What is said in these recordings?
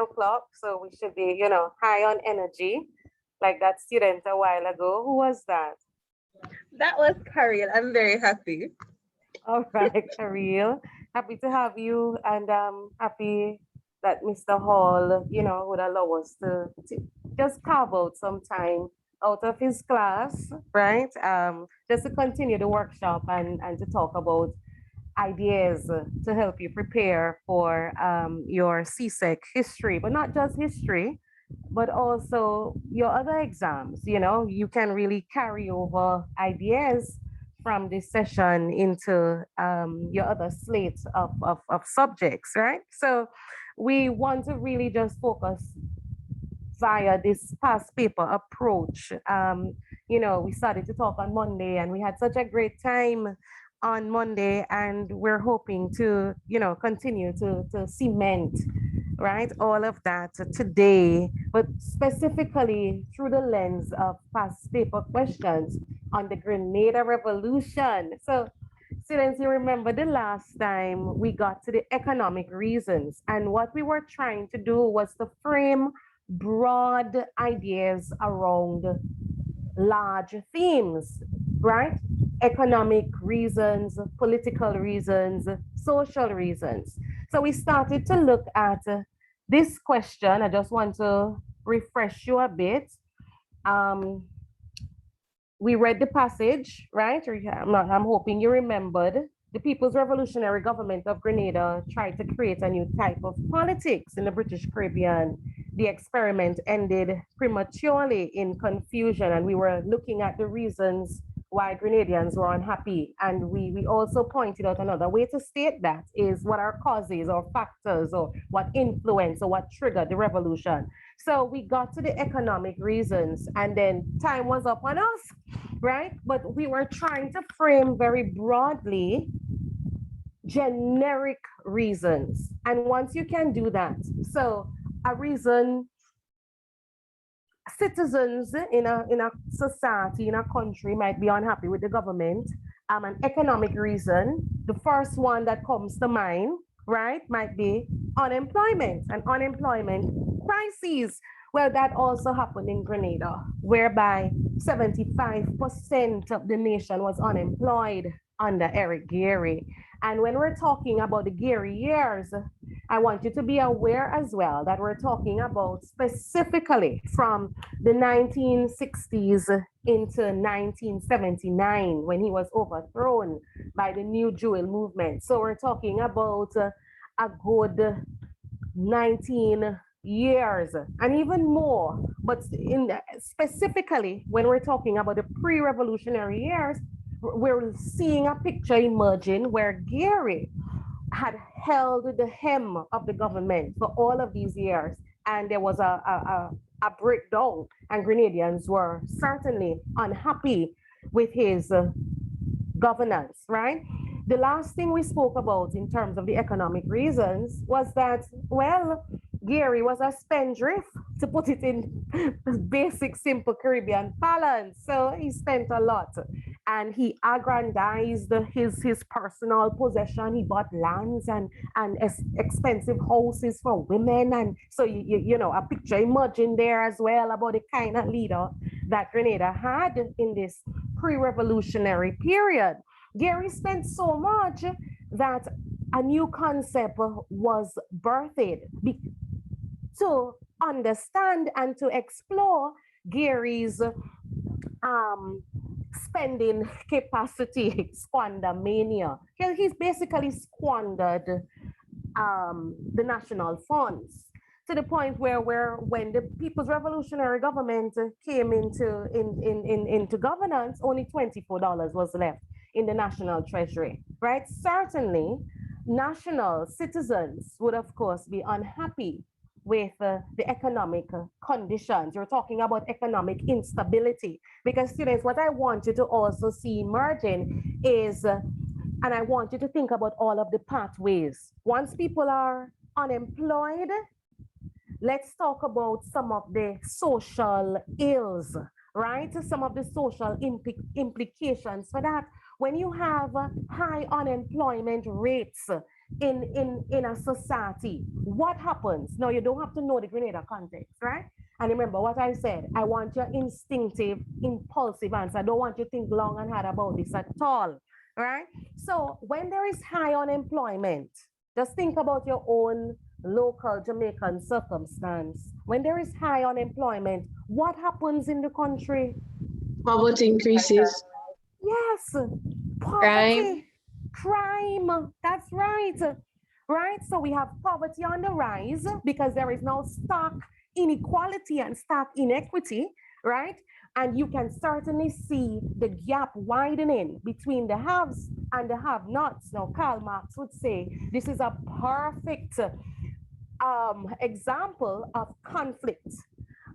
o'clock, so we should be, high on energy, like that student a while ago. Who was that? That was Kariel. I'm very happy. All right, Ariel. Happy to have you, and happy that Mr. Hall, would allow us to just carve out some time out of his class, right? Just to continue the workshop and to talk about ideas to help you prepare for your CSEC history, but not just history, but also your other exams. You can really carry over ideas from this session into your other slates of subjects, right? So we want to really just focus via this past paper approach. We started to talk on Monday and we had such a great time on Monday, and we're hoping to, continue to cement, right, all of that today, but specifically through the lens of past paper questions on the Grenada Revolution. So, students, you remember the last time we got to the economic reasons, and what we were trying to do was to frame broad ideas around large themes, right? Economic reasons, political reasons, social reasons. So we started to look at this question. I just want to refresh you a bit. Um, we read the passage, right? I'm hoping you remembered. The People's Revolutionary Government of Grenada tried to create a new type of politics in the British Caribbean. The experiment ended prematurely in confusion, and we were looking at the reasons why Grenadians were unhappy. And we also pointed out another way to state that is what are causes or factors or what influence or what triggered the revolution. So we got to the economic reasons, and then time was up on us, right? But we were trying to frame very broadly generic reasons. And once you can do that, so a reason citizens in a society, in a country might be unhappy with the government, an economic reason, the first one that comes to mind, right, might be unemployment and unemployment crises. Well, that also happened in Grenada, whereby 75% of the nation was unemployed under Eric Gary. And when we're talking about the Gary years, I want you to be aware as well that we're talking about specifically from the 1960s into 1979 when he was overthrown by the New Jewel movement. So we're talking about a good 19 years and even more. But specifically when we're talking about the pre-revolutionary years, we're seeing a picture emerging where Gary had held the hem of the government for all of these years, and there was a breakdown, and Grenadians were certainly unhappy with his governance, right? The last thing we spoke about in terms of the economic reasons was that, well, Gary was a spendthrift, to put it in basic, simple Caribbean parlance. So he spent a lot and he aggrandized his personal possession. He bought lands and expensive houses for women. And so, a picture emerging there as well about the kind of leader that Grenada had in this pre-revolutionary period. Gary spent so much that a new concept was birthed to understand and to explore Gary's spending capacity, squander mania. He's basically squandered the national funds to the point where when the People's Revolutionary Government came into governance, only $24 was left in the national treasury, right? Certainly, national citizens would, of course, be unhappy with the economic conditions. You're talking about economic instability. Because students, what I want you to also see emerging is, and I want you to think about all of the pathways. Once people are unemployed, let's talk about some of the social ills, right? Some of the social implications for that. When you have high unemployment rates, in a society, what happens? Now, you don't have to know the Grenada context, right? And remember what I said, I want your instinctive, impulsive answer. I don't want you to think long and hard about this at all, right? So when there is high unemployment, just think about your own local Jamaican circumstance. When there is high unemployment, what happens in the country? Poverty increases. Yes, Crime. poverty, crime. That's right. Right? So we have poverty on the rise because there is now stark inequality and stark inequity, right? And you can certainly see the gap widening between the haves and the have nots. Now, Karl Marx would say this is a perfect example of conflict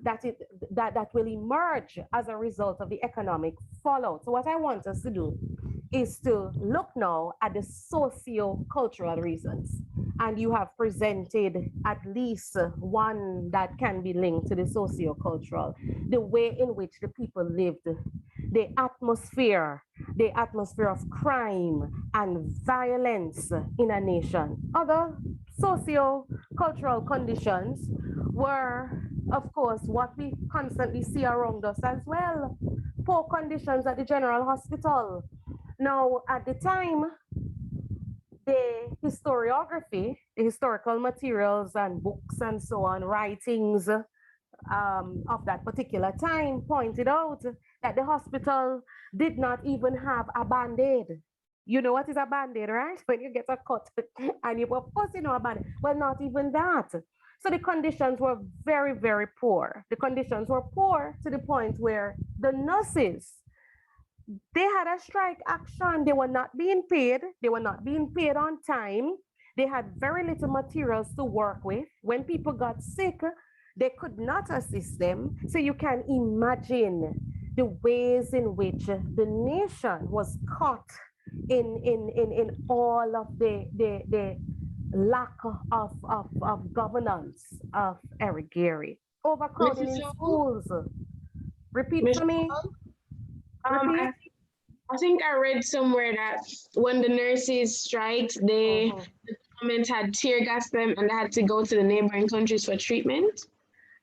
that will emerge as a result of the economic fallout. So what I want us to do is to look now at the socio-cultural reasons. And you have presented at least one that can be linked to the socio-cultural, the way in which the people lived, the atmosphere of crime and violence in a nation. Other socio-cultural conditions were, of course, what we constantly see around us as well. Poor conditions at the General Hospital. Now, at the time, the historiography, the historical materials and books and so on, writings of that particular time pointed out that the hospital did not even have a band-aid. You know what is a band-aid, right? When you get a cut and you, of course, you know a band-aid. Well, not even that. So the conditions were very, very poor. The conditions were poor to the point where the nurses, they had a strike action. They were not being paid. They were not being paid on time. They had very little materials to work with. When people got sick, they could not assist them. So you can imagine the ways in which the nation was caught in all of the lack of governance of Eric Gary. Overcrowding Mrs. in Jones? schools. Repeat Mrs. for me. Jones? Repeat. I think I read somewhere that when the nurses striked, Mhm. the government had tear gassed them and they had to go to the neighboring countries for treatment.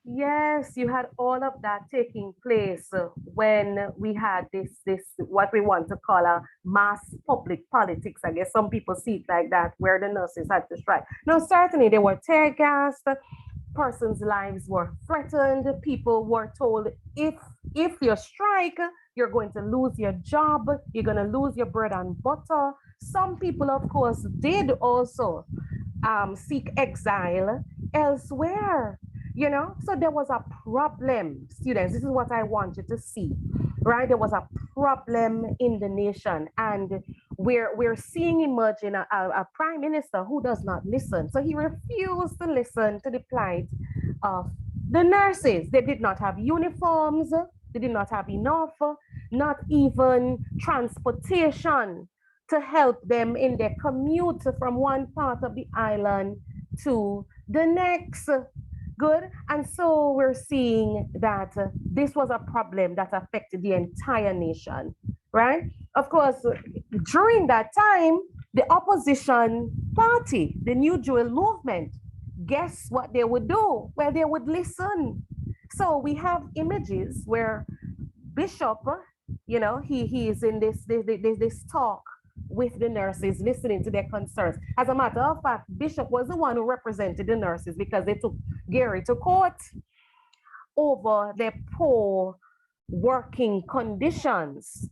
Yes, you had all of that taking place when we had this what we want to call a mass public politics. I guess some people see it like that, where the nurses had to strike. No, certainly they were tear gassed, persons' lives were threatened. People were told if you strike, you're going to lose your job, you're going to lose your bread and butter. Some people, of course, did also seek exile elsewhere. You know, so there was a problem, students. This is what I want you to see, right? There was a problem in the nation, and we're seeing emerging a prime minister who does not listen. So he refused to listen to the plight of the nurses. They did not have uniforms, they did not have enough, not even transportation to help them in their commute from one part of the island to the next. Good. And so we're seeing that this was a problem that affected the entire nation, right? Of course, during that time, the opposition party, the New Jewel movement, guess what they would do? Well, they would listen. So we have images where Bishop, you know, he is in this talk with the nurses, listening to their concerns. As a matter of fact, Bishop was the one who represented the nurses because they took Gary to court over their poor working conditions,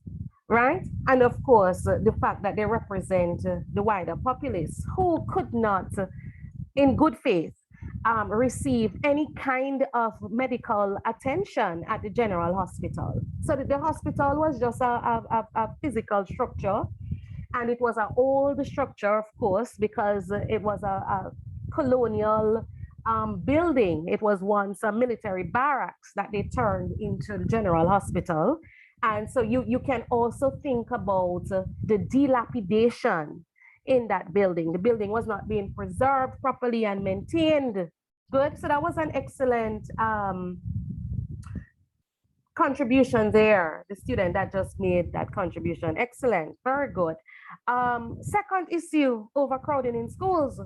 right? And of course, the fact that they represent the wider populace who could not, in good faith, receive any kind of medical attention at the general hospital. So the hospital was just a physical structure, and it was an old structure, of course, because it was a colonial building. It was once a military barracks that they turned into the general hospital. And so you can also think about the dilapidation in that building. The building was not being preserved properly and maintained. Good. So that was an excellent contribution there, the student that just made that contribution. Excellent, very good. Second issue, overcrowding in schools.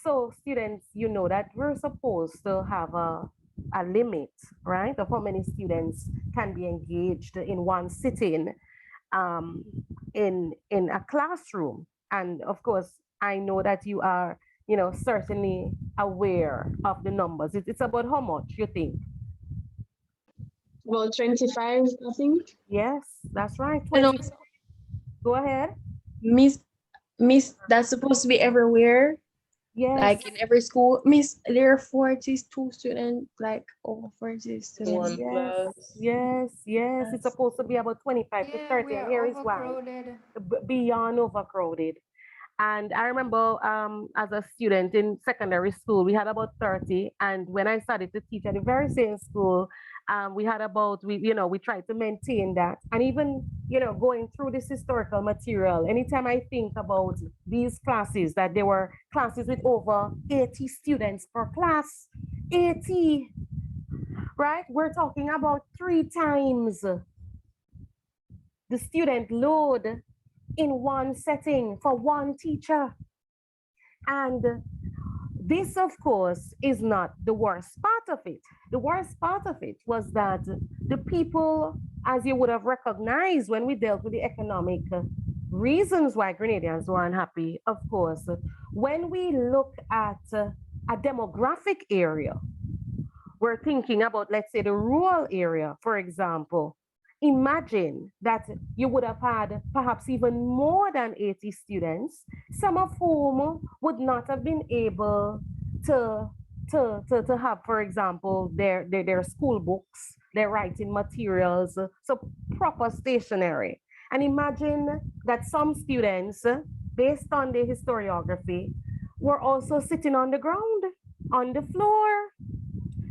So students, you know that we're supposed to have a limit, right, of how many students can be engaged in one sitting um, in a classroom. And of course, I know that you are, certainly aware of the numbers. It's about how much you think. About 25, I think. Yes, that's right. You know, 20. Go ahead. Miss, that's supposed to be everywhere, Yes, like in every school. Miss, there are 42 students, like over 40 students. One yes, plus. yes, yes. It's Yes. supposed to be about 25 to Yeah, 30, we and are here is why. overcrowded. Beyond overcrowded. And I remember as a student in secondary school, we had about 30. And when I started to teach at the very same school, we had about, we tried to maintain that. And even, going through this historical material, anytime I think about these classes, that there were classes with over 80 students per class, 80, right? We're talking about 3 times the student load in one setting for one teacher. And this, of course, is not the worst part of it. The worst part of it was that the people, as you would have recognized when we dealt with the economic reasons why Grenadians were unhappy, of course, when we look at a demographic area, we're thinking about, let's say, the rural area, for example. Imagine that you would have had perhaps even more than 80 students, some of whom would not have been able to, to have, for example, their school books, their writing materials, so proper stationery. And imagine that some students, based on the historiography, were also sitting on the ground, on the floor.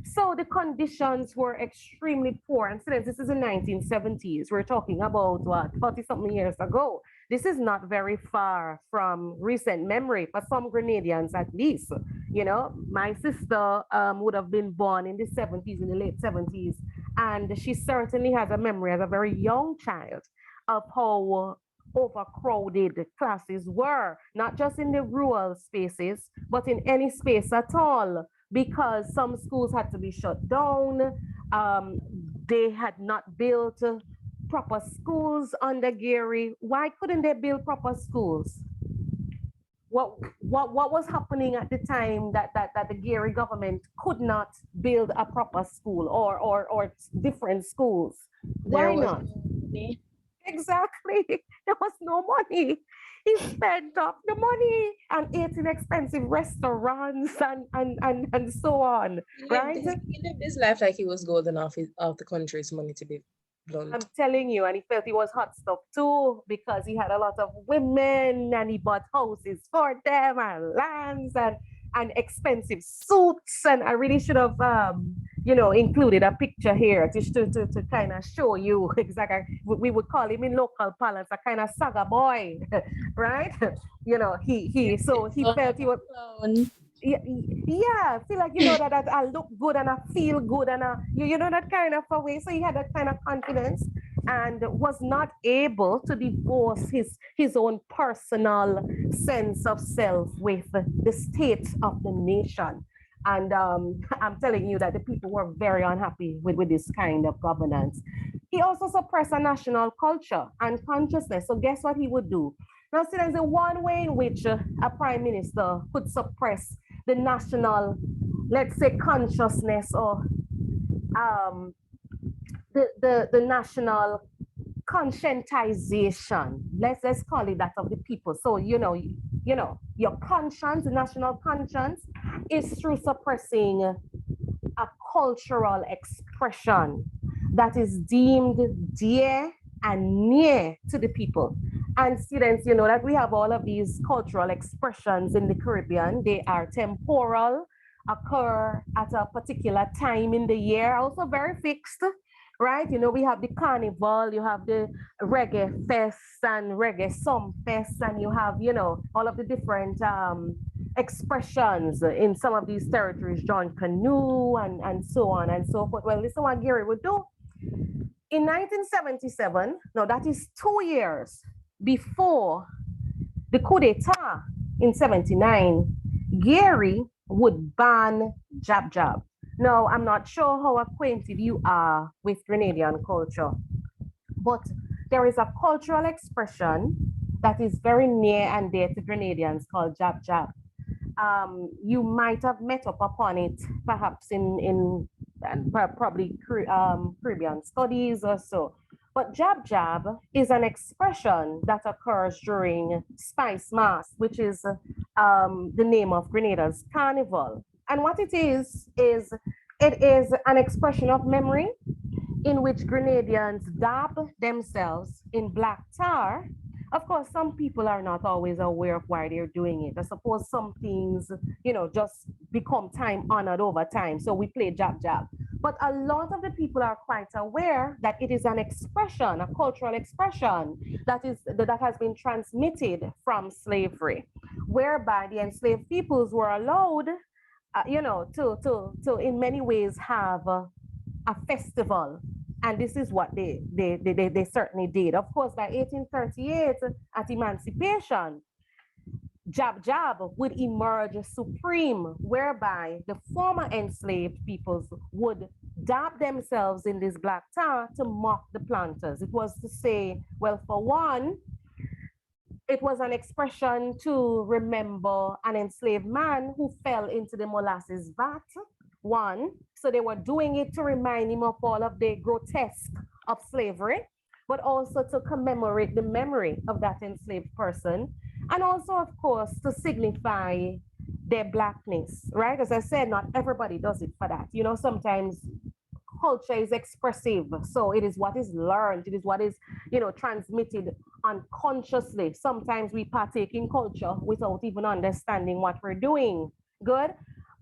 So the conditions were extremely poor. And students, this is the 1970s. We're talking about what, 40 something years ago. This is not very far from recent memory for some Grenadians at least. My sister would have been born in the 70s, in the late 70s. And she certainly has a memory as a very young child of how overcrowded classes were, not just in the rural spaces, but in any space at all, because some schools had to be shut down. They had not built proper schools under Gary. Why couldn't they build proper schools? What was happening at the time that the Gary government could not build a proper school or different schools? There Why was not? no money. Exactly. There was no money. He spent up the money and ate in expensive restaurants and so on, right? He lived his life like he was golden off the country's money, to be I'm blunt. telling you, and he felt he was hot stuff too because he had a lot of women and he bought houses for them and lands and expensive suits. And I really should have included a picture here to kind of show you exactly. We would call him in local parlance a kind of saga boy, right? He felt he was, Clown. yeah, feel like that I look good and I feel good and that kind of a way. So he had that kind of confidence and was not able to divorce his own personal sense of self with the state of the nation. And I'm telling you that the people were very unhappy with this kind of governance. He also suppressed a national culture and consciousness. So guess what he would do? Now, see, there's a one way in which a prime minister could suppress the national, let's say, consciousness or um, the national conscientization. Let's call it that of the people. So your conscience, the national conscience, is through suppressing a cultural expression that is deemed dear and near to the people. And students, that we have all of these cultural expressions in the Caribbean. They are temporal, occur at a particular time in the year, also very fixed, right? We have the carnival, you have the reggae fest and reggae some fest, and you have, all of the different expressions in some of these territories, John Canoe and so on and so forth. Well, listen what Gary would do. In 1977, no, that is 2 years before the coup d'etat in 79, Gary would ban jab jab. Now, I'm not sure how acquainted you are with Grenadian culture, but there is a cultural expression that is very near and dear to Grenadians called jab jab. You might have met up upon it perhaps in and probably Caribbean studies or so. But jab jab is an expression that occurs during Spice Mass, which is the name of Grenada's carnival. And what it is an expression of memory in which Grenadians dab themselves in black tar. Of course, some people are not always aware of why they're doing it. I suppose some things, just become time honored over time. So we play jab jab. But a lot of the people are quite aware that it is an expression, a cultural expression that has been transmitted from slavery, whereby the enslaved peoples were allowed, to in many ways have a festival. And this is what they certainly did. Of course, by 1838, at emancipation, jab jab would emerge supreme, whereby the former enslaved peoples would dab themselves in this black tar to mock the planters. It was to say, well, for one, it was an expression to remember an enslaved man who fell into the molasses vat. One, so they were doing it to remind him of all of the grotesque of slavery, but also to commemorate the memory of that enslaved person. And also, of course, to signify their blackness, right? As I said, not everybody does it for that. Sometimes culture is expressive. So it is what is learned, it is what is, transmitted unconsciously. Sometimes we partake in culture without even understanding what we're doing. Good.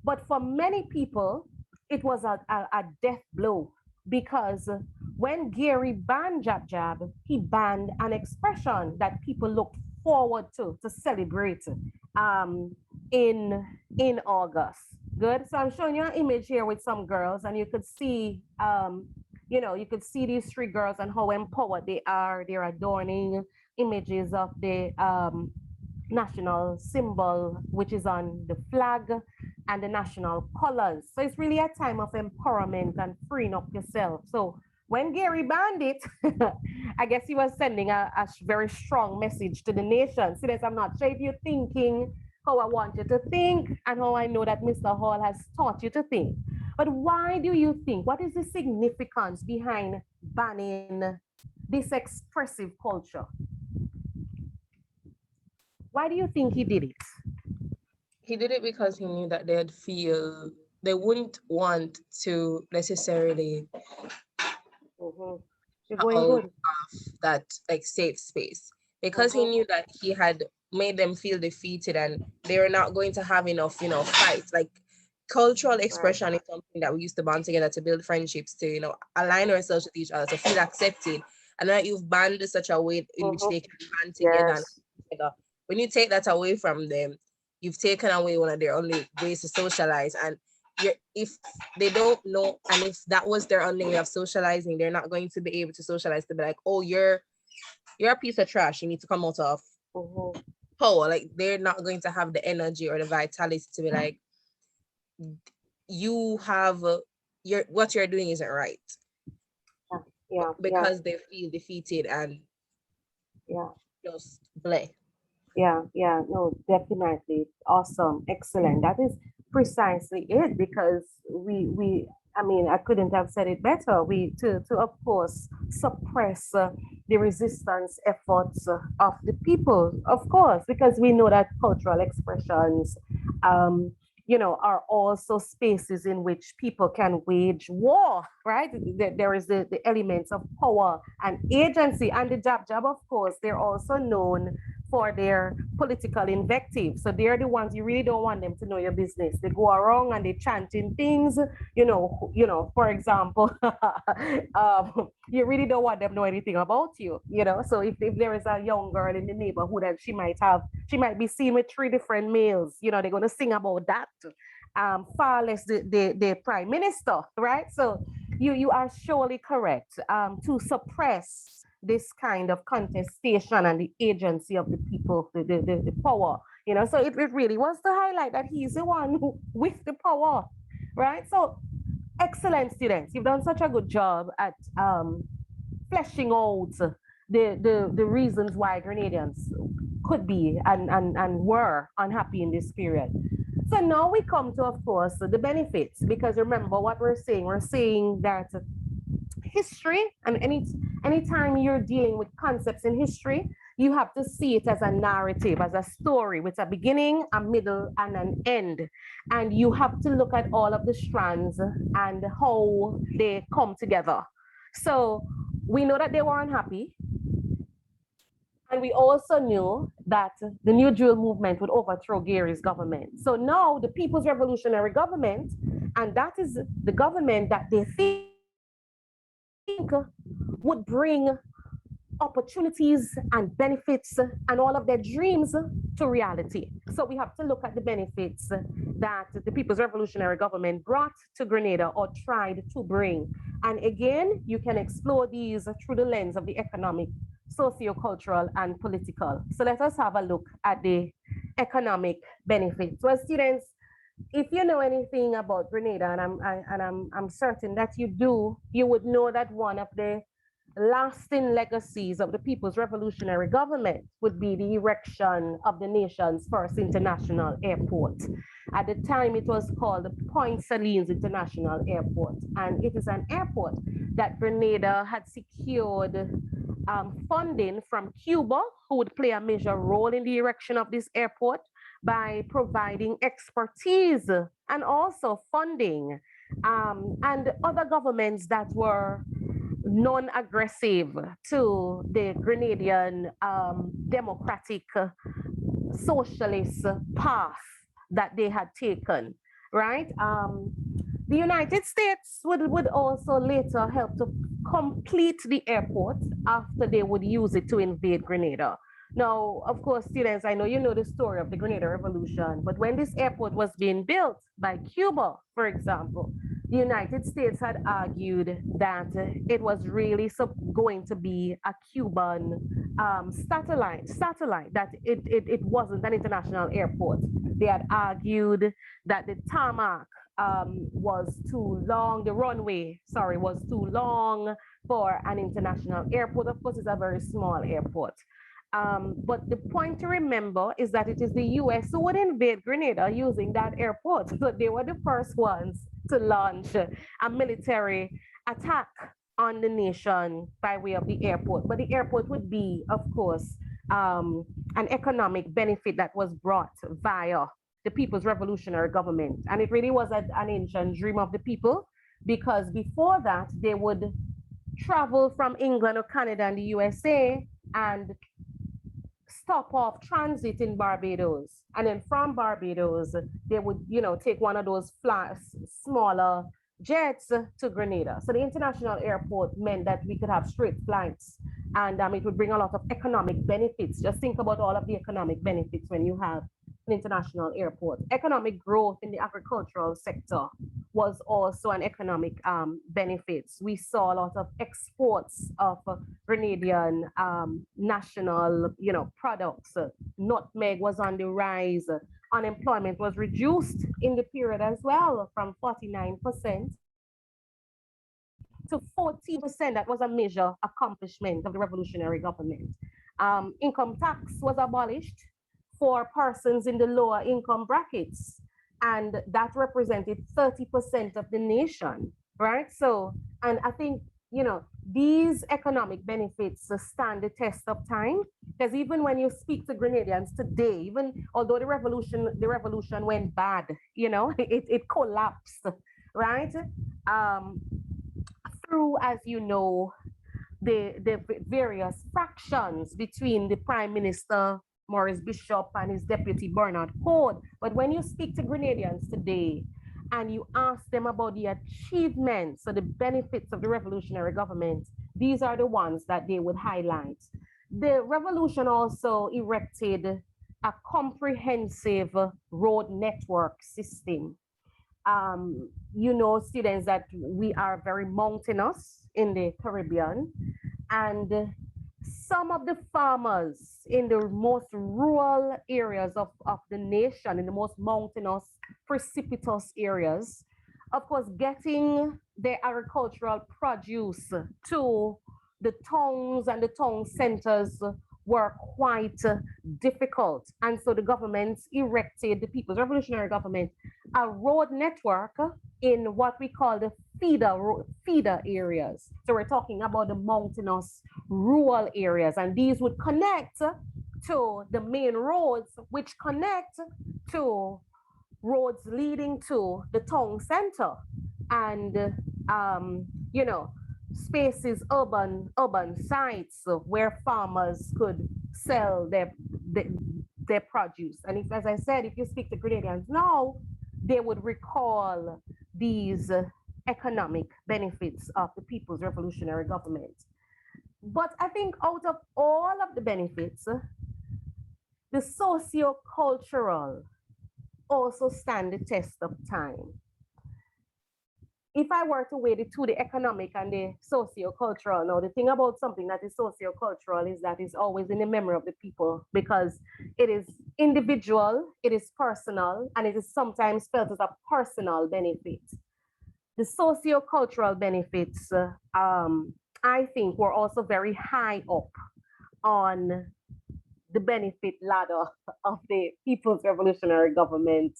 But for many people, it was a death blow because when Gary banned jab jab, he banned an expression that people looked forward to celebrate in August. Good. So I'm showing you an image here with some girls, and you could see, you could see these three girls and how empowered they are. They're adorning images of the national symbol, which is on the flag, and the national colors. So it's really a time of empowerment and freeing up yourself. So when Gary banned it, I guess he was sending a very strong message to the nation. Students, I'm not sure if you're thinking how I want you to think and how I know that Mr. Hall has taught you to think. But why do you think, what is the significance behind banning this expressive culture? Why do you think he did it? He did it because he knew that they wouldn't want to necessarily out of that like safe space, because he knew that he had made them feel defeated and they were not going to have enough, fights. Like cultural expression is something that we used to bond together to build friendships, to, align ourselves with each other, to feel accepted. And that you've banned in such a way in which they can band together. Yes. And when you take that away from them, you've taken away one of their only ways to socialize. And if they don't know, and if that was their only way of socializing, they're not going to be able to socialize to be like, oh, you're a piece of trash, you need to come out of power. Like they're not going to have the energy or the vitality to be like, you have what you're doing isn't right. Because they feel defeated and just bleh. No, definitely. Awesome. Excellent. That is precisely it, because I couldn't have said it better. To of course suppress the resistance efforts of the people, of course, because we know that cultural expressions, are also spaces in which people can wage war, right? There is the elements of power and agency, and the jab jab, of course, they're also known for their political invective. So they're the ones you really don't want them to know your business. They go around and they chanting things, for example, you really don't want them to know anything about you, So if there is a young girl in the neighborhood and she might be seen with 3 different males, they're going to sing about that. Far less the prime minister, right? So you are surely correct. To suppress this kind of contestation and the agency of the people, the power, so it really was to highlight that he's the one who, with the power, right? So excellent students, you've done such a good job at fleshing out the reasons why Grenadians could be and were unhappy in this period. So now we come to, of course, the benefits, because remember what we're saying. We're saying that history, and anytime you're dealing with concepts in history, you have to see it as a narrative, as a story with a beginning, a middle, and an end. And you have to look at all of the strands and how they come together. So we know that they were unhappy. And we also knew that the New Deal movement would overthrow Gary's government. So now the People's Revolutionary Government, and that is the government that they think would bring opportunities and benefits and all of their dreams to reality. So we have to look at the benefits that the People's Revolutionary Government brought to Grenada or tried to bring. And again, you can explore these through the lens of the economic, socio-cultural, and political. So let us have a look at the economic benefits. Well, students, if you know anything about Grenada, and I'm certain that you do, you would know that one of the lasting legacies of the People's Revolutionary Government would be the erection of the nation's first international airport. At the time, it was called the Point Salines International Airport, and it is an airport that Grenada had secured funding from Cuba, who would play a major role in the erection of this airport by providing expertise and also funding, and other governments that were non-aggressive to the Grenadian democratic socialist path that they had taken, right? The United States would also later help to complete the airport after they would use it to invade Grenada. Now, of course, students, I know you know the story of the Grenada Revolution, but when this airport was being built by Cuba, for example, the United States had argued that it was really going to be a Cuban satellite, that it wasn't an international airport. They had argued that the tarmac was too long, the runway, sorry, was too long for an international airport. Of course, it's a very small airport. But the point to remember is that it is the US who would invade Grenada using that airport. So they were the first ones to launch a military attack on the nation by way of the airport. But the airport would be, of course, an economic benefit that was brought via the People's Revolutionary Government. And it really was an ancient dream of the people, because before that, they would travel from England or Canada and the USA and stop off transit in Barbados. And then from Barbados, they would, take one of those smaller jets to Grenada. So the international airport meant that we could have straight flights, and it would bring a lot of economic benefits. Just think about all of the economic benefits when you have an international airport. Economic growth in the agricultural sector was also an economic benefits. We saw a lot of exports of Grenadian national, products. Nutmeg was on the rise. Unemployment was reduced in the period as well, from 49% to 40%. That was a major accomplishment of the revolutionary government. Income tax was abolished for persons in the lower income brackets, and that represented 30% of the nation, right? So, and I think, these economic benefits stand the test of time, because even when you speak to Grenadians today, even although the revolution went bad, it collapsed, right? Through, as you know, the various fractions between the Prime Minister Maurice Bishop and his deputy Bernard Coard. But when you speak to Grenadians today and you ask them about the achievements or the benefits of the revolutionary government, these are the ones that they would highlight. The revolution also erected a comprehensive road network system. You know, students, that we are very mountainous in the Caribbean, and some of the farmers in the most rural areas of the nation, in the most mountainous, precipitous areas, of course, getting their agricultural produce to the towns and the town centers were quite difficult. And so the government erected, the People's Revolutionary Government, a road network in what we call the feeder areas. So we're talking about the mountainous rural areas, and these would connect to the main roads, which connect to roads leading to the town center, and you know, spaces, urban sites where farmers could sell their produce. And if, as I said, if you speak to Grenadians now, they would recall these economic benefits of the People's Revolutionary Government. But I think out of all of the benefits, the socio-cultural also stand the test of time. If I were to weigh the two, the economic and the socio-cultural, now the thing about something that is socio-cultural is that it's always in the memory of the people, because it is individual, it is personal, and it is sometimes felt as a personal benefit. The socio-cultural benefits, I think, were also very high up on the benefit ladder of the People's Revolutionary Government.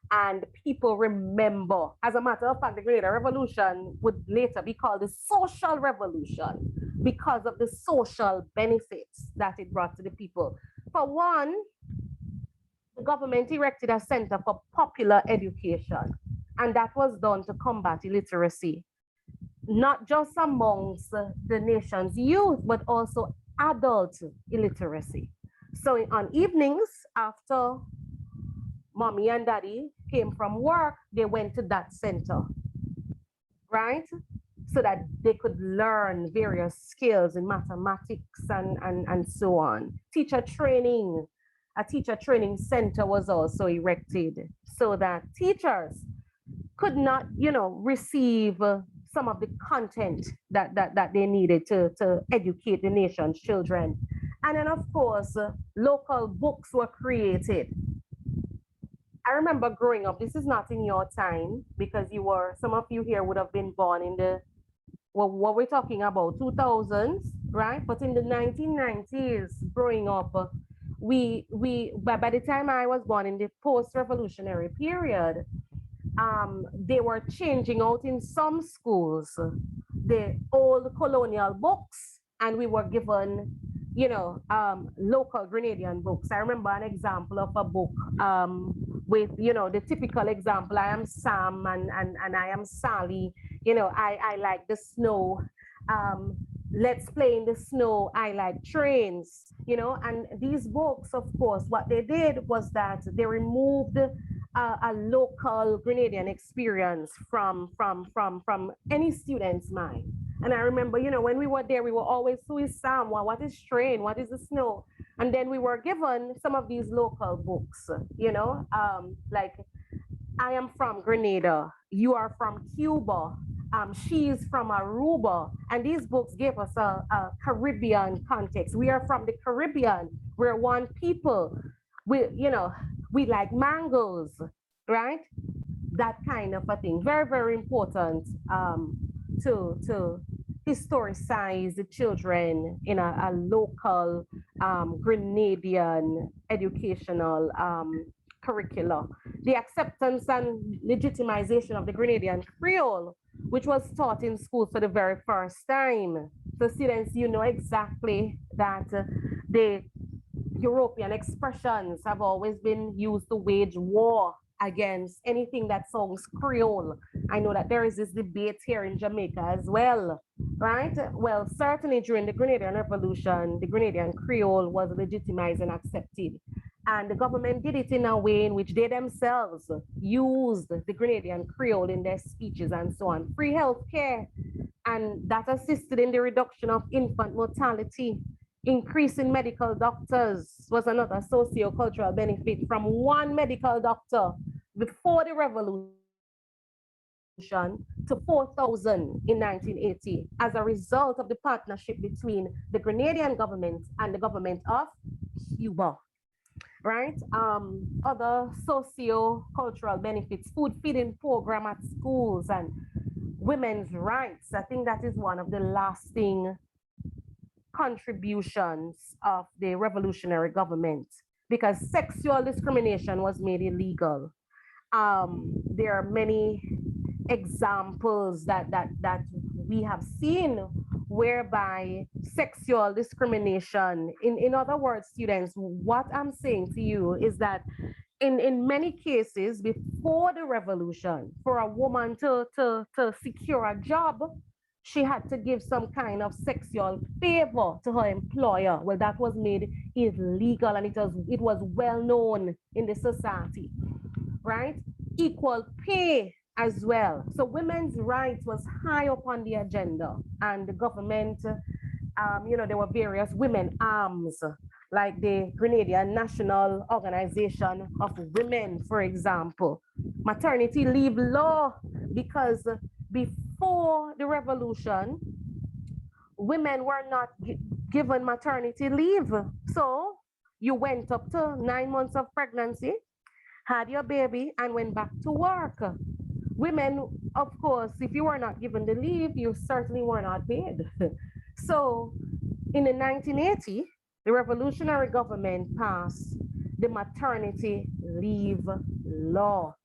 And people remember, as a matter of fact, the Grenada Revolution would later be called the Social Revolution because of the social benefits that it brought to the people. For one, the government erected a center for popular education, and that was done to combat illiteracy, not just amongst the nation's youth, but also adult illiteracy. So on evenings after mommy and daddy came from work, they went to that center, right? So that they could learn various skills in mathematics and so on. A teacher training center was also erected so that teachers could not, you know, receive some of the content that they needed to educate the nation's children. And then, of course, local books were created. I remember growing up, this is not in your time, because some of you here would have been born in the, well, what we're talking about, 2000s, right? But in the 1990s, growing up, by the time I was born in the post-revolutionary period, they were changing out in some schools the old colonial books, and we were given, you know, local Grenadian books. I remember an example of a book with, you know, the typical example, I am Sam and I am Sally, you know, I like the snow, let's play in the snow, I like trains, you know. And these books, of course, what they did was that they removed a local Grenadian experience from any student's mind. And I remember, you know, when we were there, we were always, who is Sam? What is train? What is the snow? And then we were given some of these local books, you know, like, I am from Grenada, you are from Cuba, she is from Aruba. And these books gave us a Caribbean context. We are from the Caribbean, we're one people. We, you know, we like mangoes, right? That kind of a thing. Very, very important to historicize the children in a local Grenadian educational curricula. The acceptance and legitimization of the Grenadian Creole, which was taught in schools for the very first time. So students, you know exactly that the European expressions have always been used to wage war against anything that sounds Creole. I know that there is this debate here in Jamaica as well, right? Well, certainly during the Grenadian Revolution, the Grenadian Creole was legitimized and accepted. And the government did it in a way in which they themselves used the Grenadian Creole in their speeches and so on. Free health care, and that assisted in the reduction of infant mortality. Increase in medical doctors was another socio-cultural benefit from one medical doctor before the revolution to 4,000 in 1980 as a result of the partnership between the Grenadian government and the government of Cuba. Right? Other socio-cultural benefits, food feeding program at schools and women's rights. I think that is one of the lasting contributions of the revolutionary government because sexual discrimination was made illegal. There are many examples that we have seen whereby sexual discrimination, in other words, students, what I'm saying to you is that in many cases before the revolution, for a woman to secure a job, she had to give some kind of sexual favor to her employer. Well, that was made illegal and it was well known in the society, right? Equal pay as well. So women's rights was high up on the agenda, and the government, there were various women arms, like the Grenadian National Organization of Women, for example, maternity leave law, because before the revolution, women were not given maternity leave. So you went up to 9 months of pregnancy, had your baby, and went back to work. Women, of course, if you were not given the leave, you certainly were not paid. So in the 1980, the revolutionary government passed the maternity leave law,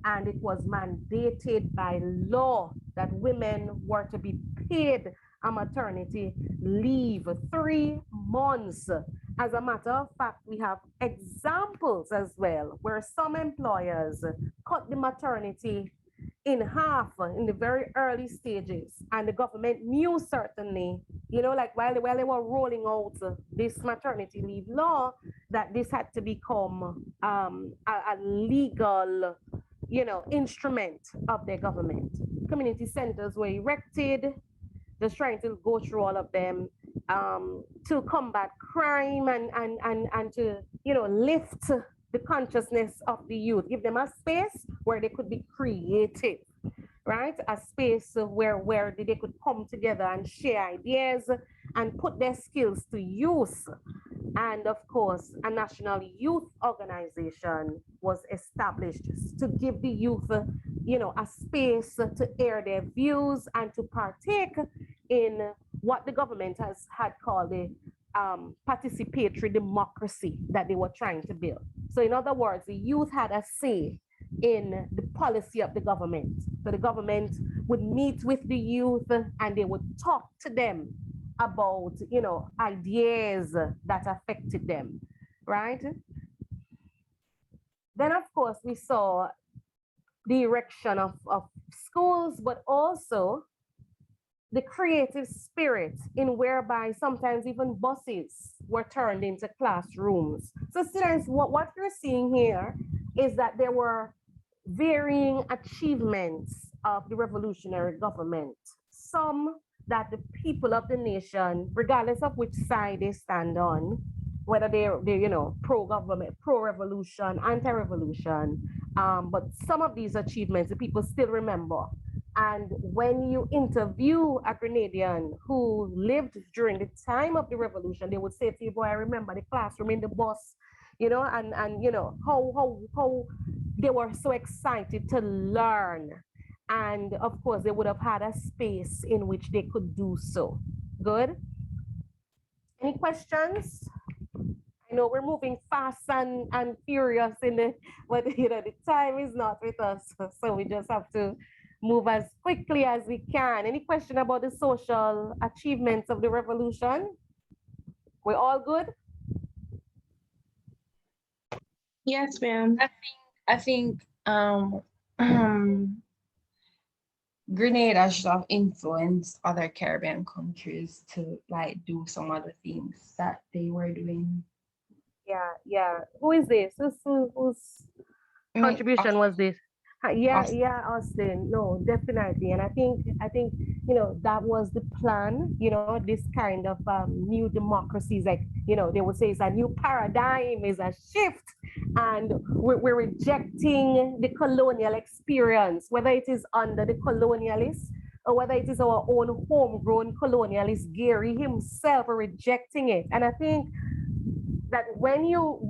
and it was mandated by law that women were to be paid a maternity leave 3 months. As a matter of fact, we have examples as well where some employers cut the maternity in half in the very early stages, and the government knew certainly, like while they were rolling out this maternity leave law, that this had to become a legal, instrument of their government. Community centers were erected, just trying to go through all of them, to combat crime and to lift the consciousness of the youth, give them a space where they could be creative, right? A space where they could come together and share ideas and put their skills to use. And of course, a national youth organization was established to give the youth, a space to air their views and to partake in what the government had called the participatory democracy that they were trying to build. So in other words, the youth had a say in the policy of the government. So the government would meet with the youth and they would talk to them about, ideas that affected them, right? Then of course we saw the erection of schools, but also the creative spirit in whereby sometimes even buses were turned into classrooms. So students, what you're seeing here is that there were varying achievements of the revolutionary government. Some that the people of the nation, regardless of which side they stand on, whether they're pro-government, pro-revolution, anti-revolution, but some of these achievements the people still remember. And when you interview a Grenadian who lived during the time of the revolution, they would say to you, boy, I remember the classroom in the bus, and how they were so excited to learn. And of course, they would have had a space in which they could do so. Good. Any questions? I know we're moving fast and furious but the time is not with us. So we just have to move as quickly as we can. Any question about the social achievements of the revolution? We're all good? Yes, ma'am. I think Grenada should have influenced other Caribbean countries to do some other things that they were doing. Yeah. Who is this? Whose contribution was this? Yeah, Austin. No, definitely. And I think that was the plan. This kind of new democracies, they would say it's a new paradigm, is a shift, and we're rejecting the colonial experience, whether it is under the colonialists or whether it is our own homegrown colonialist, Gary himself, are rejecting it. And I think that when you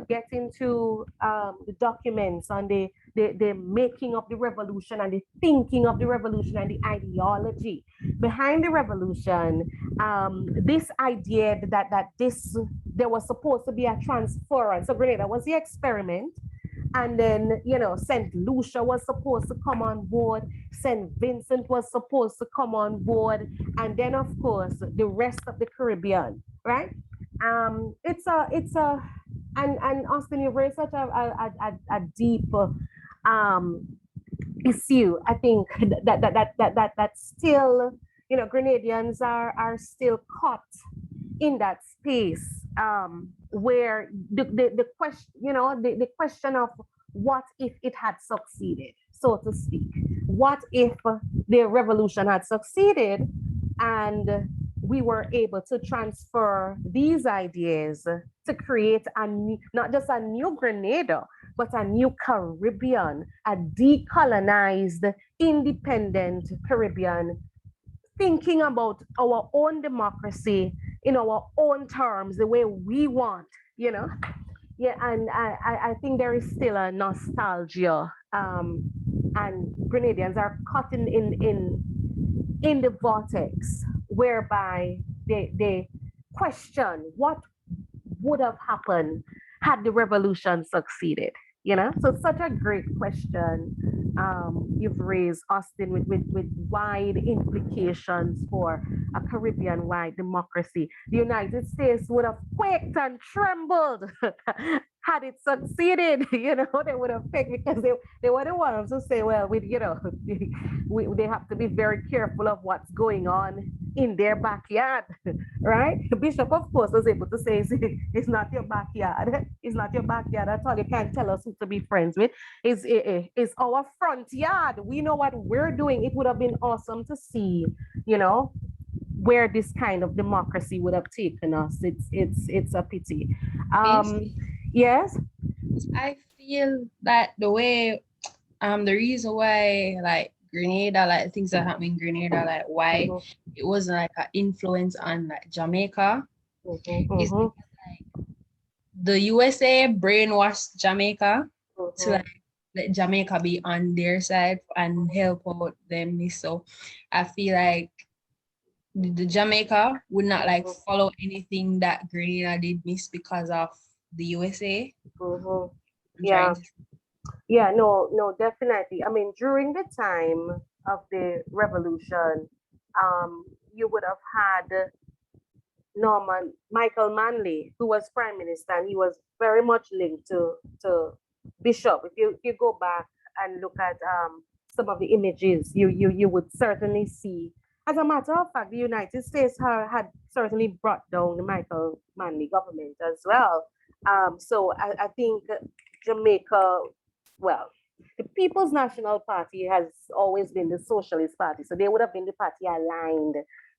get into the documents on the making of the revolution and the thinking of the revolution and the ideology behind the revolution, this idea that this there was supposed to be a transference. So Grenada was the experiment, and then, St. Lucia was supposed to come on board, St. Vincent was supposed to come on board, and then, of course, the rest of the Caribbean, right? It's a and Austin, you raised such a deep issue. I think that still, Grenadians are still caught in that space, where the question, the question of what if it had succeeded, so to speak. What if the revolution had succeeded and we were able to transfer these ideas to create not just a new Grenada, but a new Caribbean, a decolonized, independent Caribbean, thinking about our own democracy in our own terms, the way we want, Yeah, and I think there is still a nostalgia, and Grenadians are caught in the vortex whereby they question what would have happened had the revolution succeeded. So it's such a great question you've raised, Austin, with wide implications for a Caribbean-wide democracy. The United States would have quaked and trembled had it succeeded. They would have picked, because they were the ones to say, well, they have to be very careful of what's going on in their backyard, right? The bishop, of course, was able to say, it's not your backyard. It's not your backyard at all. You can't tell us who to be friends with. It's our front yard. We know what we're doing. It would have been awesome to see, where this kind of democracy would have taken us. It's a pity. Yes. I feel that the reason why, like, Grenada, like things that happen in Grenada, like why it wasn't like an influence on like Jamaica, is because like the USA brainwashed Jamaica to like let Jamaica be on their side and help out them. So I feel like the Jamaica would not like follow anything that Grenada did miss because of the USA. Yeah. Yeah, no, definitely. I mean, during the time of the revolution, you would have had Michael Manley, who was prime minister, and he was very much linked to Bishop. If you go back and look at some of the images, you would certainly see. As a matter of fact, the United States had certainly brought down the Michael Manley government as well. So I think Jamaica, well, the People's National Party has always been the Socialist Party, so they would have been the party aligned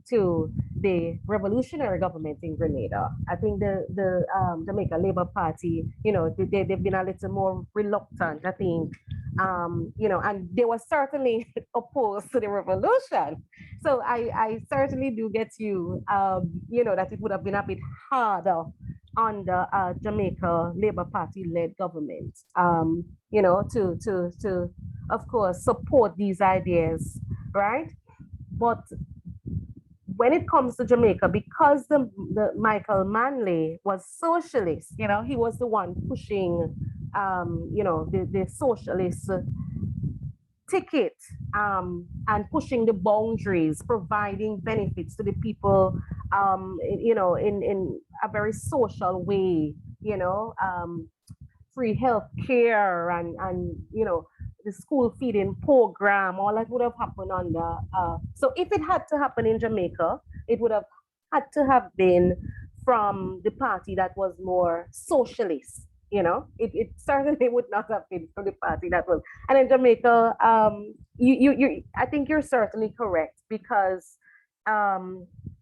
to the revolutionary government in Grenada. I think the Jamaica Labour Party, they've been a little more reluctant, I think, and they were certainly opposed to the revolution. So I certainly do get you, that it would have been a bit harder on the Jamaica Labour Party led government, to of course support these ideas, right? But when it comes to Jamaica, because the Michael Manley was socialist, he was the one pushing, the socialist ticket, and pushing the boundaries, providing benefits to the people, in a very social way, free health care and the school feeding program, all that would have happened under. So if it had to happen in Jamaica, it would have had to have been from the party that was more socialist. It certainly would not have been from the party that was. And in Jamaica, I think you're certainly correct, because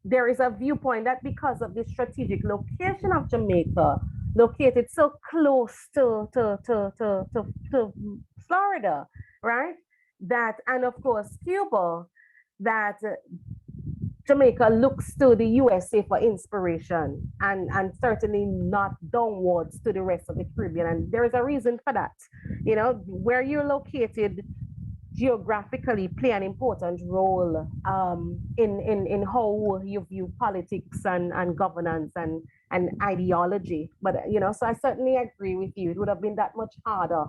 there is a viewpoint that because of the strategic location of Jamaica, located so close to Florida, right? That, and of course, Cuba, that Jamaica looks to the USA for inspiration, and certainly not downwards to the rest of the Caribbean. And there is a reason for that. You know, where you're located geographically play an important role in how you view politics and governance and ideology. But, you know, so I certainly agree with you. It would have been that much harder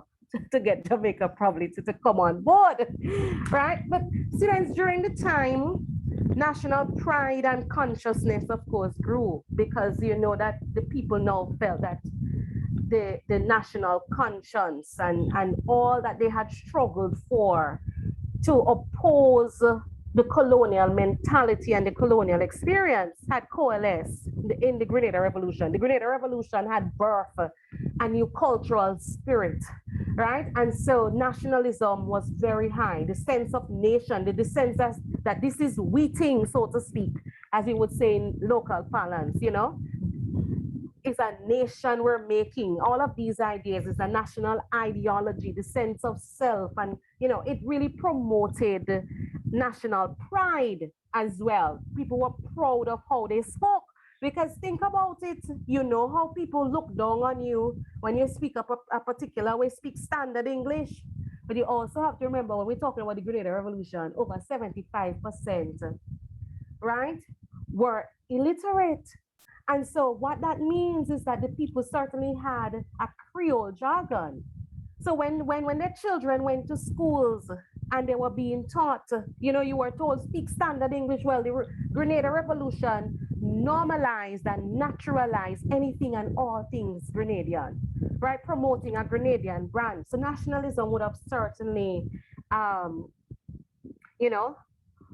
to get Jamaica probably to come on board, right? But students, during the time, national pride and consciousness, of course, grew because you know that the people now felt that the national conscience and all that they had struggled for to oppose the colonial mentality and the colonial experience had coalesced in the Grenada Revolution. The Grenada Revolution had birthed a new cultural spirit, right? And so nationalism was very high. The sense of nation, the sense that this is we thing, so to speak, as we would say in local parlance, you know, is a nation we're making. All of these ideas is a national ideology, the sense of self, and you know, it really promoted national pride as well. People were proud of how they spoke. Because think about it, you know how people look down on you when you speak a particular way, speak standard English. But you also have to remember when we're talking about the Grenada Revolution, over 75%, right, were illiterate. And so what that means is that the people certainly had a Creole jargon. So when their children went to schools and they were being taught, you know, you were told speak standard English. Well, the Grenada Revolution normalized and naturalized anything and all things Grenadian, right? Promoting a Grenadian brand. So nationalism would have certainly, you know,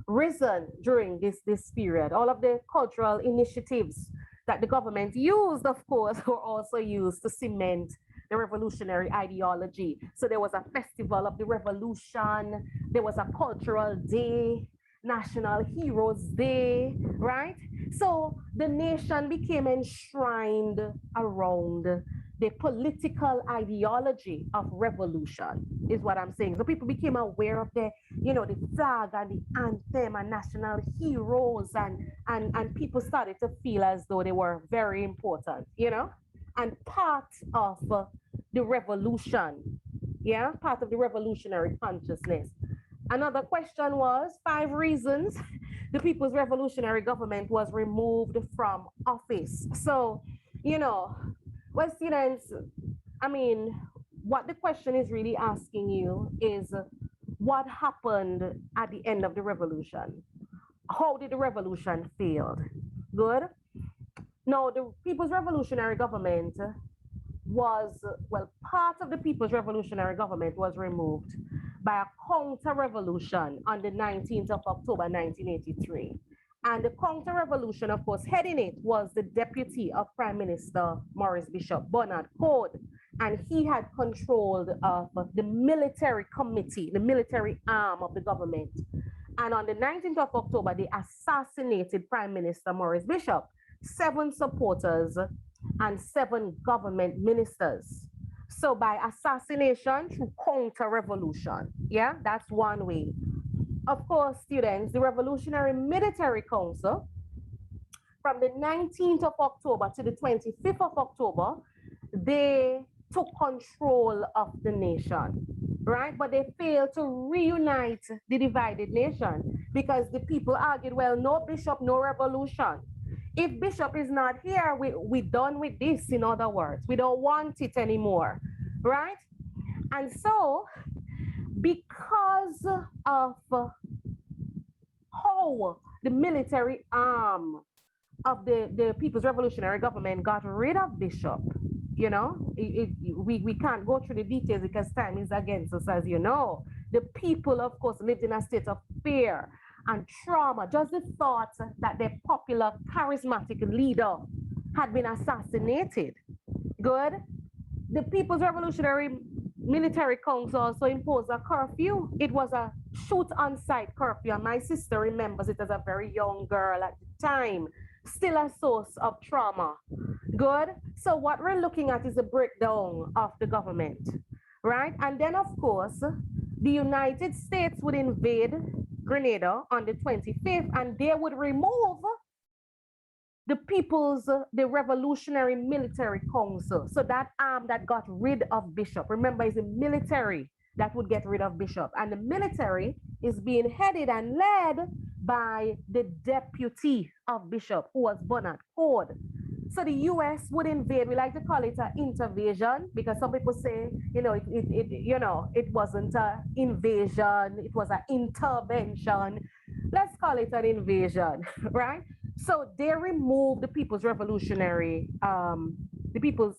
risen during this period. All of the cultural initiatives that the government used, of course, were also used to cement the revolutionary ideology. So there was a festival of the revolution, there was a cultural day, National Heroes Day, right? So the nation became enshrined around the political ideology of revolution, is what I'm saying. So people became aware of the, you know, the flag and the anthem and national heroes, and people started to feel as though they were very important, you know, and part of the revolution, yeah, part of the revolutionary consciousness. Another question was 5 reasons the People's Revolutionary Government was removed from office. So, you know, well, students, I mean, what the question is really asking you is what happened at the end of the revolution? How did the revolution fail? Good. Now, the People's Revolutionary Government was, well, part of the People's Revolutionary Government was removed by a counter-revolution on the 19th of October 1983. And the counter-revolution, of course, heading it was the deputy of Prime Minister Maurice Bishop, Bernard Code. And he had control of the military committee, the military arm of the government. And on the 19th of October, they assassinated Prime Minister Maurice Bishop, 7 supporters, and 7 government ministers. So by assassination through counter-revolution, yeah, that's one way. Of course, students, the Revolutionary Military Council, from the 19th of October to the 25th of October, they took control of the nation, right? But they failed to reunite the divided nation because the people argued, well, no bishop, no revolution. If Bishop is not here, we done with this, in other words. We don't want it anymore, right? And so, because of how the military arm of the People's Revolutionary Government got rid of Bishop, you know, we can't go through the details because time is against us, as you know. The people, of course, lived in a state of fear and trauma. Just the thought that their popular, charismatic leader had been assassinated. Good. The People's Revolutionary Military Council also imposed a curfew. It was a shoot on sight curfew, and my sister remembers it as a very young girl at the time. still a source of trauma. Good. So what we're looking at is a breakdown of the government, right? And then, of course, the United States would invade Grenada on the 25th, and they would remove the Revolutionary Military Council. So that arm that got rid of Bishop, remember, it's the military that would get rid of Bishop. And the military is being headed and led by the deputy of Bishop, who was Bernard Ford. So the US would invade. We like to call it an intervention because some people say, it wasn't an invasion, it was an intervention. Let's call it an invasion, right? So they removed the People's Revolutionary, the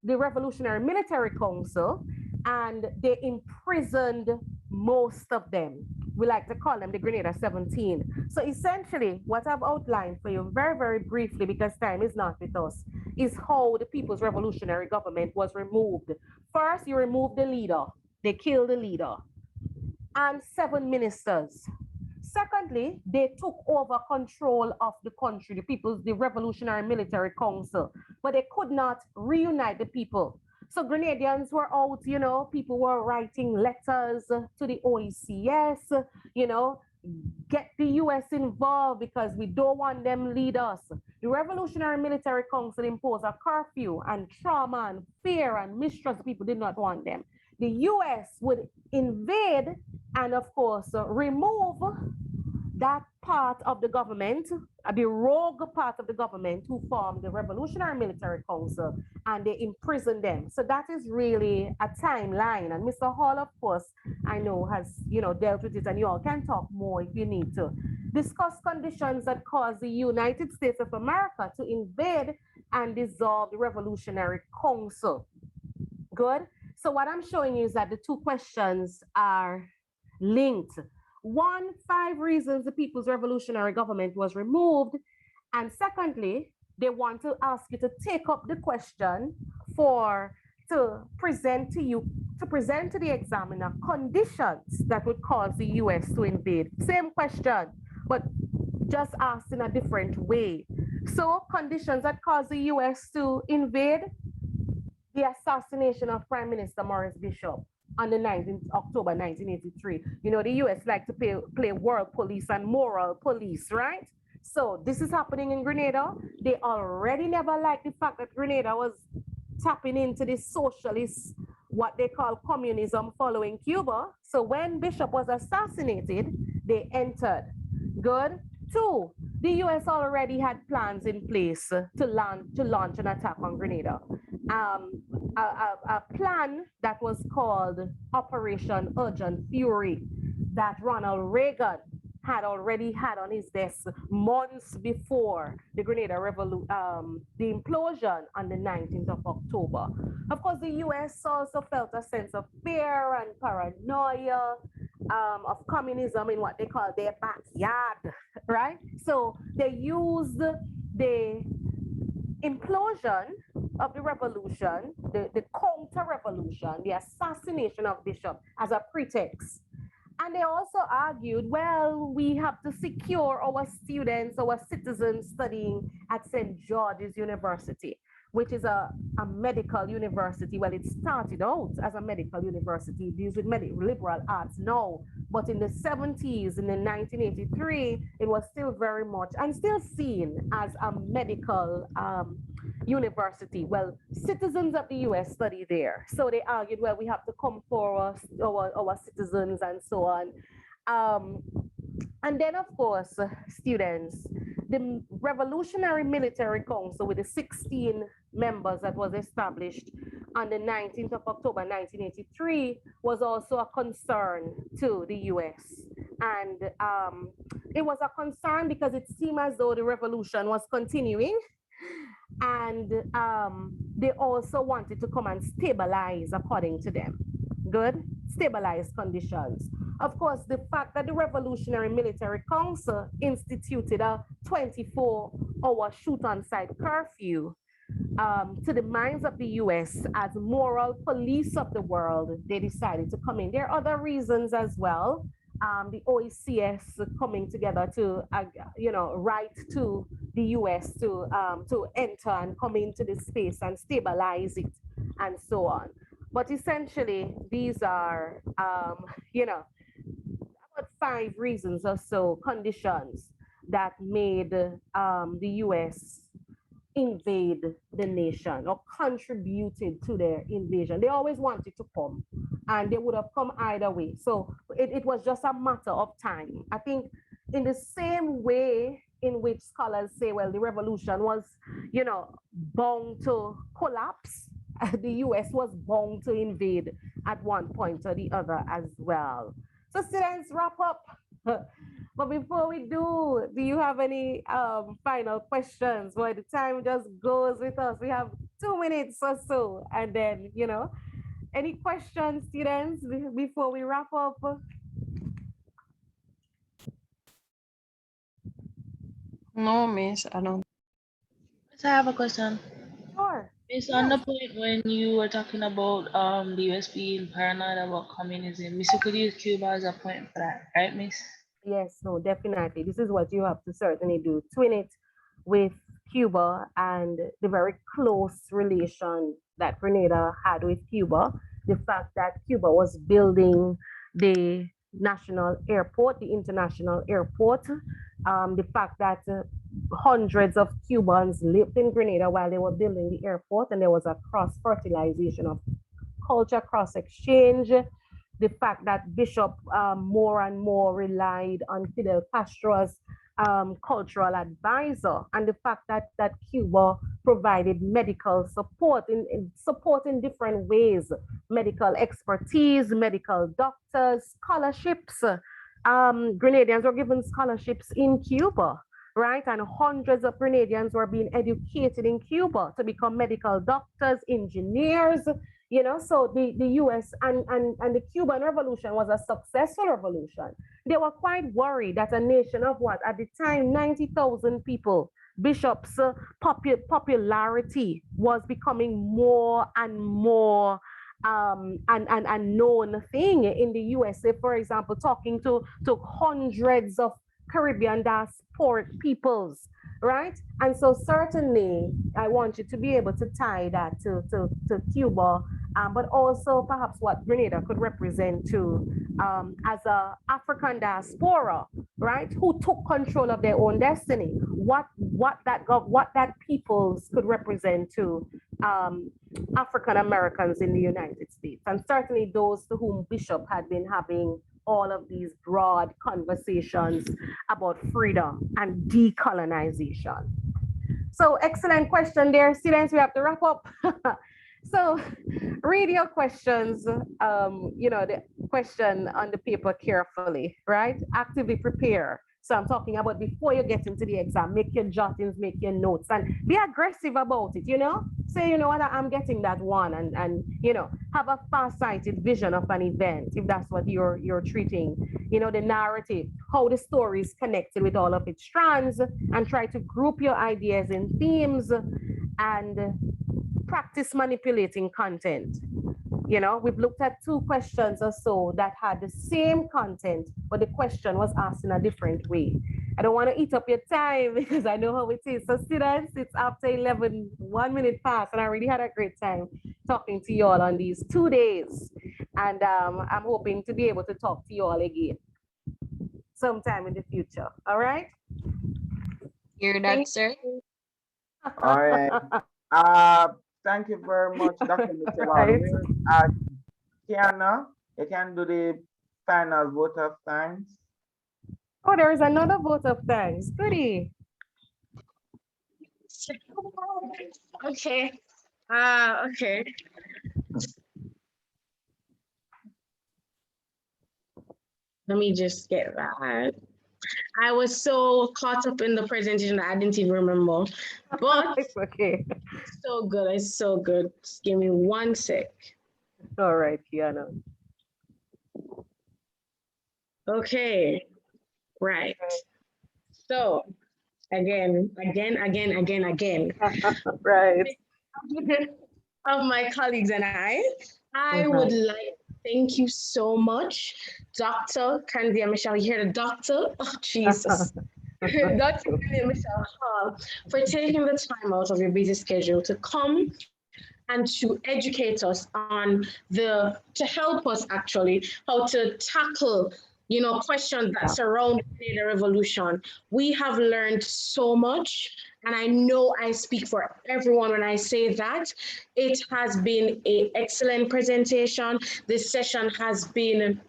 Revolutionary Military Council, and they imprisoned most of them. We like to call them the Grenada 17. So essentially, what I've outlined for you very, very briefly, because time is not with us, is how the People's Revolutionary Government was removed. First, you remove the leader. They killed the leader and 7 ministers. Secondly, they took over control of the country, the Revolutionary Military Council, but they could not reunite the people. So Grenadians were out, people were writing letters to the OECS, get the US involved because we don't want them lead us. The Revolutionary Military Council imposed a curfew and trauma and fear and mistrust. People did not want them. The US would invade and, of course, remove that part of the government, the rogue part of the government who formed the Revolutionary Military Council, and they imprisoned them. So that is really a timeline. And Mr. Hall, of course, I know has, dealt with it, and you all can talk more if you need to. Discuss conditions that caused the United States of America to invade and dissolve the Revolutionary Council. Good. So what I'm showing you is that the two questions are linked. 1, 5 reasons the People's Revolutionary Government was removed. And secondly, they want to ask you to take up the question to present to the examiner conditions that would cause the US to invade. Same question, but just asked in a different way. So conditions that cause the US to invade: the assassination of Prime Minister Maurice Bishop on the 19th October 1983. The US like to play world police and moral police, right? So this is happening in Grenada. They already never liked the fact that Grenada was tapping into this socialist, what they call communism, following Cuba. So when Bishop was assassinated, they entered. Good. 2, the US already had plans in place to launch an attack on Grenada. A plan that was called Operation Urgent Fury that Ronald Reagan had already had on his desk months before the Grenada the implosion on the 19th of October. Of course, the US also felt a sense of fear and paranoia of communism in what they call their backyard, right? So they used the implosion of the revolution, the counter-revolution, the assassination of Bishop as a pretext. And they also argued, well, we have to secure our students, our citizens studying at St. George's University, which is a medical university. Well, it started out as a medical university. It deals with liberal arts now. But in the 70s, in the 1983, it was still very much, and still seen as a medical university. Well, citizens of the US study there. So they argued, well, we have to come for our citizens and so on. And then, of course, students, the Revolutionary Military Council with the 16 members that was established on the 19th of October 1983 was also a concern to the US. And it was a concern because it seemed as though the revolution was continuing. And they also wanted to come and stabilize, according to them. Good? Stabilize conditions. Of course, the fact that the Revolutionary Military Council instituted a 24-hour shoot-on-sight curfew to the minds of the US as moral police of the world, they decided to come in. There are other reasons as well. the OECS coming together to, write to the US to enter and come into this space and stabilize it and so on. But essentially, these are, about 5 reasons or so, conditions that made the US invade the nation or contributed to their invasion. They always wanted to come and they would have come either way. So it was just a matter of time. I think in the same way in which scholars say, well, the revolution was, bound to collapse, the US was bound to invade at one point or the other as well. So students, wrap up. But before we do you have any final questions? Boy, the time just goes with us. We have 2 minutes or so. And then, any questions, students, before we wrap up? No, miss, I don't. So I have a question. Sure. Based on the point when you were talking about the US being paranoid about communism, Miss, you could use Cuba as a point for that, right, Miss? Yes, no, definitely. This is what you have to certainly do. Twin it with Cuba and the very close relation that Grenada had with Cuba. The fact that Cuba was building the national airport, the international airport. The fact that hundreds of Cubans lived in Grenada while they were building the airport, and there was a cross fertilization of culture, cross exchange. The fact that Bishop more and more relied on Fidel Castro's cultural advisor, and the fact that Cuba provided medical support in different ways, medical expertise, medical doctors, scholarships. Grenadians were given scholarships in Cuba, right? And hundreds of Grenadians were being educated in Cuba to become medical doctors, engineers, so the US and the Cuban Revolution was a successful revolution. They were quite worried that a nation of what, at the time, 90,000 people, Bishop's popularity was becoming more and more an known thing in the USA. For example, talking to hundreds of Caribbean diasporic peoples, right? And so certainly I want you to be able to tie that to Cuba, but also perhaps what Grenada could represent to as a African diaspora, right? Who took control of their own destiny. What that peoples could represent to African Americans in the United States, and certainly those to whom Bishop had been having all of these broad conversations about freedom and decolonization. So excellent question there, students. We have to wrap up. So read your questions, the question on the paper carefully, right? Actively prepare. So I'm talking about before you get into the exam, make your jottings, make your notes, and be aggressive about it, Say, you know what, I'm getting that one, and have a far-sighted vision of an event, if that's what you're treating, the narrative, how the story is connected with all of its strands, and try to group your ideas in themes and practice manipulating content. We've looked at 2 questions or so that had the same content, but the question was asked in a different way. I don't want to eat up your time because I know how it is. So students, it's after 11, 1 minute past, and I really had a great time talking to you all on these 2 days. And I'm hoping to be able to talk to you all again sometime in the future. All right? Hear that, sir? All right. Thank you very much, Dr. Michelle. Right. Kiana, you can do the final vote of thanks. Oh, there is another vote of thanks. Goody. Okay. Okay. Let me just get that. I was so caught up in the presentation that I didn't even remember. But It's okay. so good. It's so good. Just give me 1 sec. All right, Kiana. Okay. Right. So again. Right. Of my colleagues and I would like Thank you so much, Dr. Candia Michelle. You hear the doctor? Oh, Jesus. Dr. Candia Michelle Hall, for taking the time out of your busy schedule to come and to educate us on to help us actually, how to tackle, questions that surround the revolution. We have learned so much. And I know I speak for everyone when I say that it has been an excellent presentation. This session has been,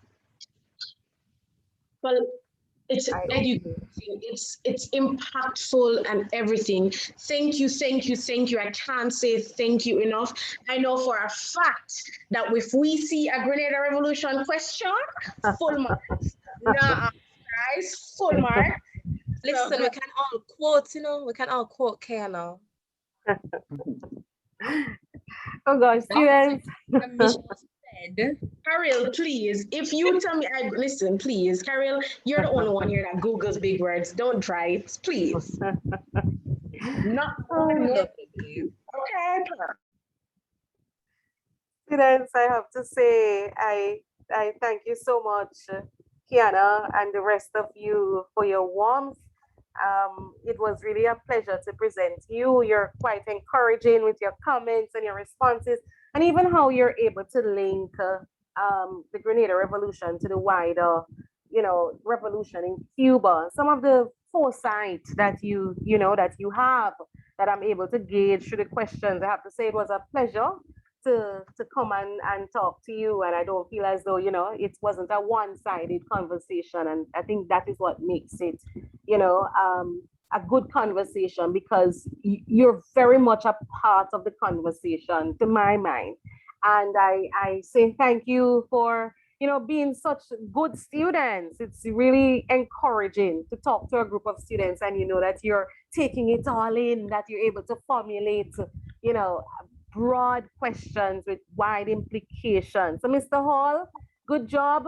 well, it's educating, it's impactful and everything. Thank you, thank you, thank you. I can't say thank you enough. I know for a fact that if we see a Grenada Revolution question, full marks. Nah, guys, full marks. Listen, we can all quote, we can all quote Kiana. Oh gosh, students. Carol, please, if you tell me, listen, please, Carol, you're the only one here that Googles big words. Don't try it, please. Not okay. Students, I have to say, I thank you so much, Kiana, and the rest of you for your warmth. It was really a pleasure to present you. You're quite encouraging with your comments and your responses, and even how you're able to link the Grenada Revolution to the wider, revolution in Cuba. Some of the foresight that that you have, that I'm able to gauge through the questions. I have to say it was a pleasure to come and talk to you, and I don't feel as though it wasn't a one-sided conversation, and I think that is what makes it a good conversation, because you're very much a part of the conversation to my mind. And I say thank you for being such good students. It's really encouraging to talk to a group of students and that you're taking it all in, that you're able to formulate broad questions with wide implications. So, Mr. Hall, good job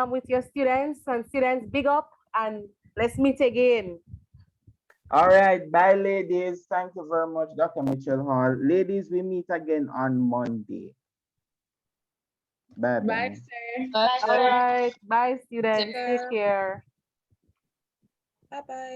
with your students. And students, big up, and let's meet again. All right, bye, ladies. Thank you very much, Dr. Mitchell Hall. Ladies, we meet again on Monday. Bye, Bye, bye. sir. Bye, All right, bye, students. Take Take care. Bye bye.